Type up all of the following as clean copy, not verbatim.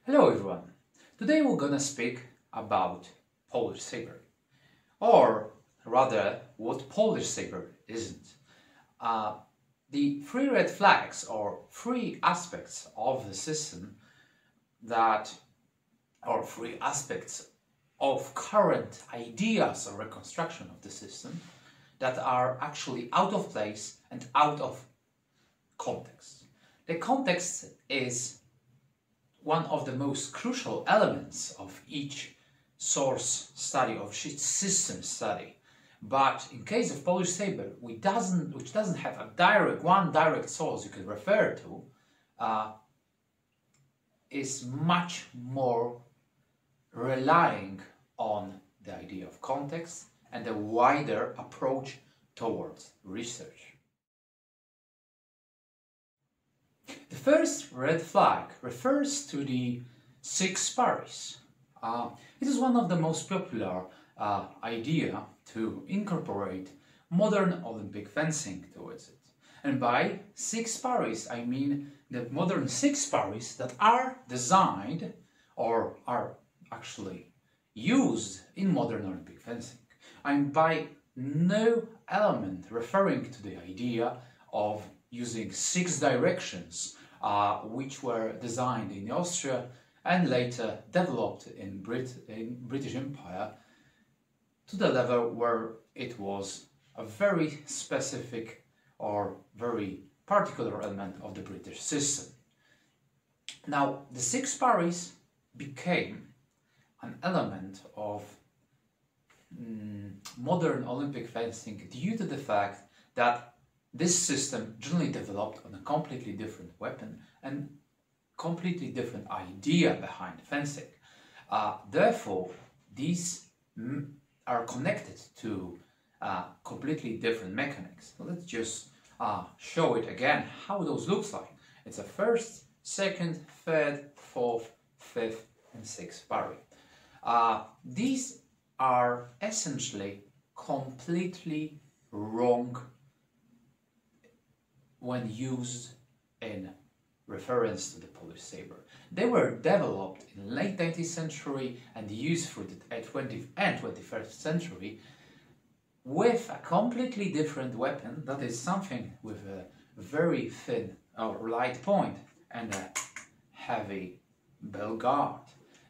Hello everyone! Today we're gonna speak about Polish sabre, or rather what Polish sabre isn't. The three red flags or three aspects of the system or three aspects of current ideas or reconstruction of the system that are actually out of place and out of context. The context is one of the most crucial elements of each source study, of each system study. But in case of Polish sabre, which doesn't have a one direct source you can refer to, is much more relying on the idea of context and a wider approach towards research. The first red flag refers to the six pares. It is one of the most popular idea to incorporate modern Olympic fencing towards it. And by six pares, I mean the modern six pares that are designed or are actually used in modern Olympic fencing. I'm by no element referring to the idea of using six directions which were designed in Austria and later developed in British Empire to the level where it was a very specific or very particular element of the British system. Now, the six pares became an element of modern Olympic fencing due to the fact that this system generally developed on a completely different weapon and completely different idea behind fencing. Therefore, these are connected to completely different mechanics. So let's just show it again how those looks like. It's a first, second, third, fourth, fifth, and sixth pare. These are essentially completely wrong when used in reference to the Polish sabre. They were developed in the late 19th century and used through the 20th and 21st century with a completely different weapon, that is something with a very thin or light point and a heavy bell guard.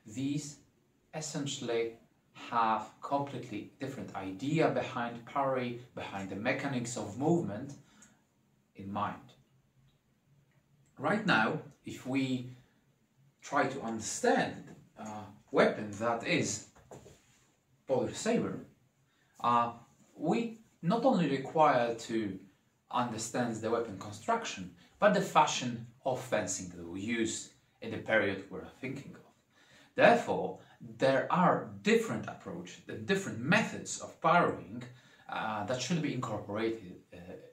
These essentially have completely different idea behind parry, behind the mechanics of movement in mind. Right now, if we try to understand a weapon that is Polish sabre, we not only require to understand the weapon construction, but the fashion of fencing that we use in the period we're thinking of. Therefore, there are different approaches, different methods of parrying that should be incorporated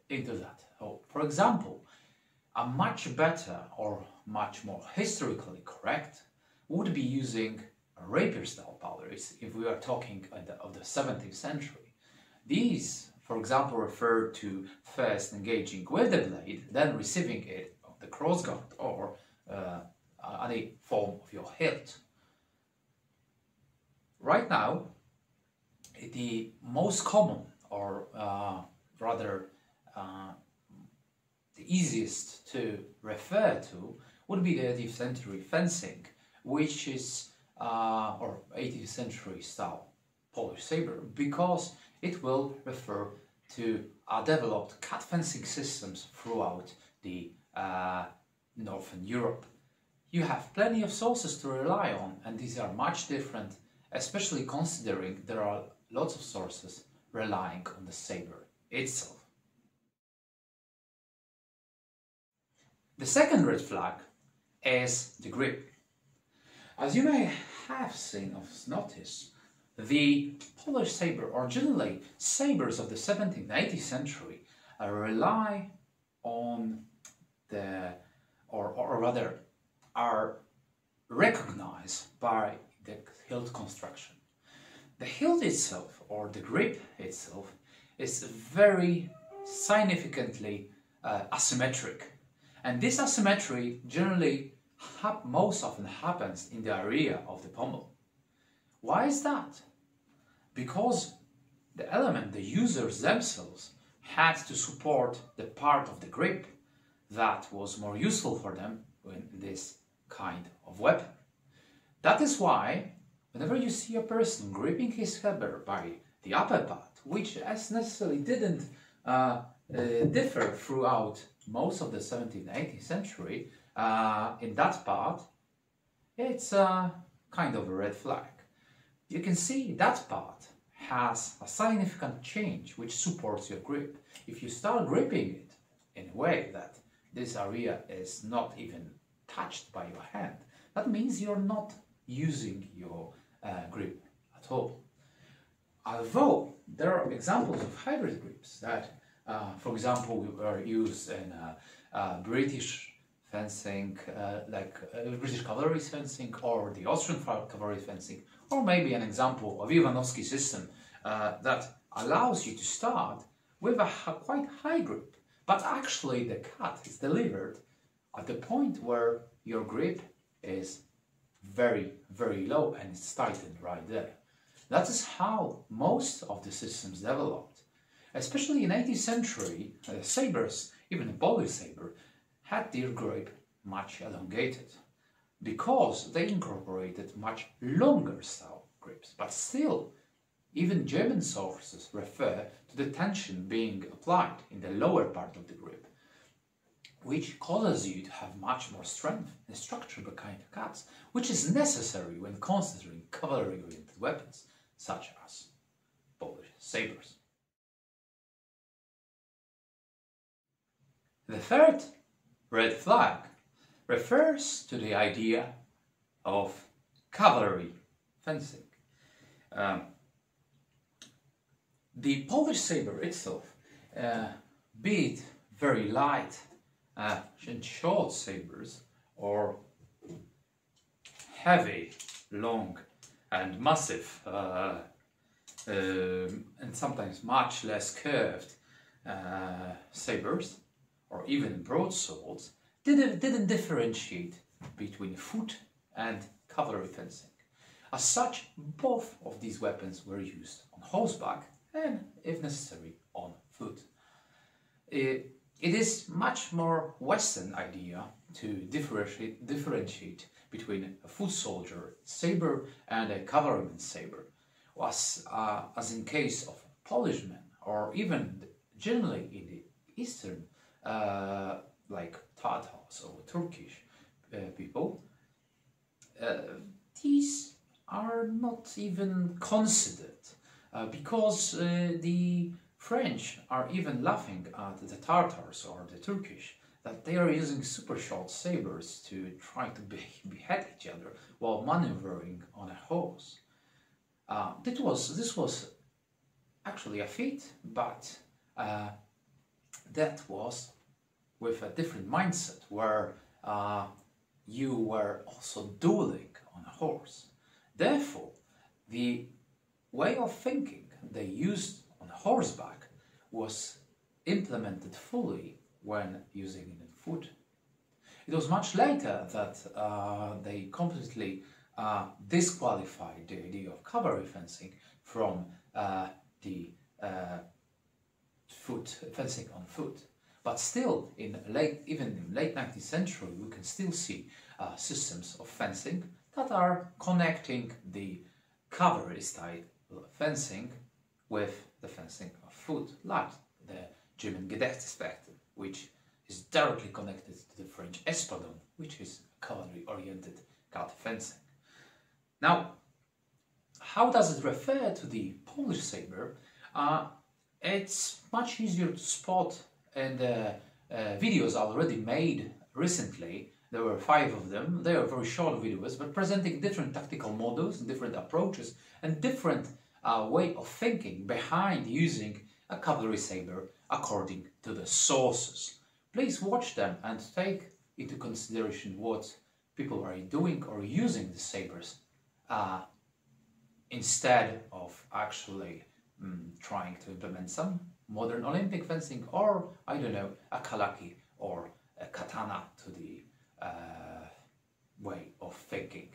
into that. So, for example, a much better or much more historically correct would be using rapier style parries if we are talking of the 17th century. These, for example, refer to first engaging with the blade, then receiving it of the crossguard or any form of your hilt. Right now, the most common or rather the easiest to refer to would be the 18th century fencing, which is or 18th century style Polish sabre, because it will refer to developed cut fencing systems throughout the Northern Europe. You have plenty of sources to rely on, and these are much different, especially considering there are lots of sources relying on the sabre itself. The second red flag is the grip. As you may have seen or noticed, the Polish sabre, or generally sabres of the 17th and 18th century, rely on or rather are recognized by the hilt construction. The hilt itself, or the grip itself, is very significantly asymmetric. And this asymmetry generally most often happens in the area of the pommel. Why is that? Because the element, the users themselves, had to support the part of the grip that was more useful for them in this kind of weapon. That is why, whenever you see a person gripping his saber by the upper part, which as necessarily didn't differ throughout most of the 17th and 18th century, in that part, it's a kind of a red flag. You can see that part has a significant change which supports your grip. If you start gripping it in a way that this area is not even touched by your hand, that means you're not using your grip at all. Although there are examples of hybrid grips that, for example, were used in British fencing, like British cavalry fencing, or the Austrian cavalry fencing, or maybe an example of Ivanovsky system that allows you to start with a quite high grip, but actually the cut is delivered at the point where your grip is very, very low and it's tightened right there. That is how most of the systems developed. Especially in 18th century, sabers, even the Polish saber, had their grip much elongated because they incorporated much longer style grips. But still, even German sources refer to the tension being applied in the lower part of the grip, which causes you to have much more strength and structure behind the cuts, which is necessary when considering cavalry-oriented weapons, such as Polish sabers. The third red flag refers to the idea of cavalry fencing. The Polish saber itself, be it very light and short sabers, or heavy, long and massive, and sometimes much less curved sabers, or even broadswords, didn't differentiate between foot and cavalry fencing. As such, both of these weapons were used on horseback and, if necessary, on foot. It is much more Western idea to differentiate between a foot soldier saber and a cavalryman saber, as in case of Polish men, or even generally in the Eastern, like Tatars or Turkish people. These are not even considered because the French are even laughing at the Tartars or the Turkish that they are using super short sabers to try to behead each other while maneuvering on a horse. This was actually a feat, but that was with a different mindset, where you were also dueling on a horse. Therefore, the way of thinking they used on horseback was implemented fully when using it on foot. It was much later that they completely disqualified the idea of cavalry fencing from the foot fencing on foot. But still, even in late 19th century, we can still see systems of fencing that are connecting the cavalry style fencing with the fencing of foot, like the German Gedächtnisfechten, which is directly connected to the French espadon, which is cavalry-oriented cut fencing. Now, how does it refer to the Polish saber? It's much easier to spot in the videos already made recently. There were 5 of them. They are very short videos, but presenting different tactical models, different approaches, and different way of thinking behind using a cavalry saber according to the sources. Please watch them and take into consideration what people are doing or using the sabers instead of actually trying to implement some modern Olympic fencing, or, I don't know, a kalaki or a katana to the way of thinking,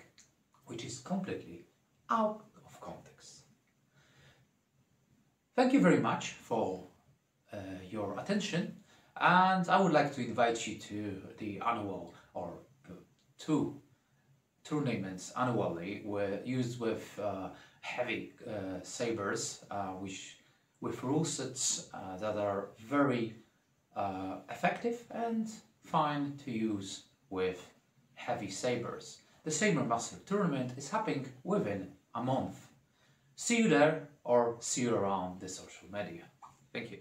which is completely out of context. Thank you very much for your attention, and I would like to invite you to the annual, or two tournaments annually used with heavy sabers, which with rule sets that are very effective and fine to use with heavy sabers. The Sabre Master Tournament is happening within a month. See you there, or see you around the social media. Thank you.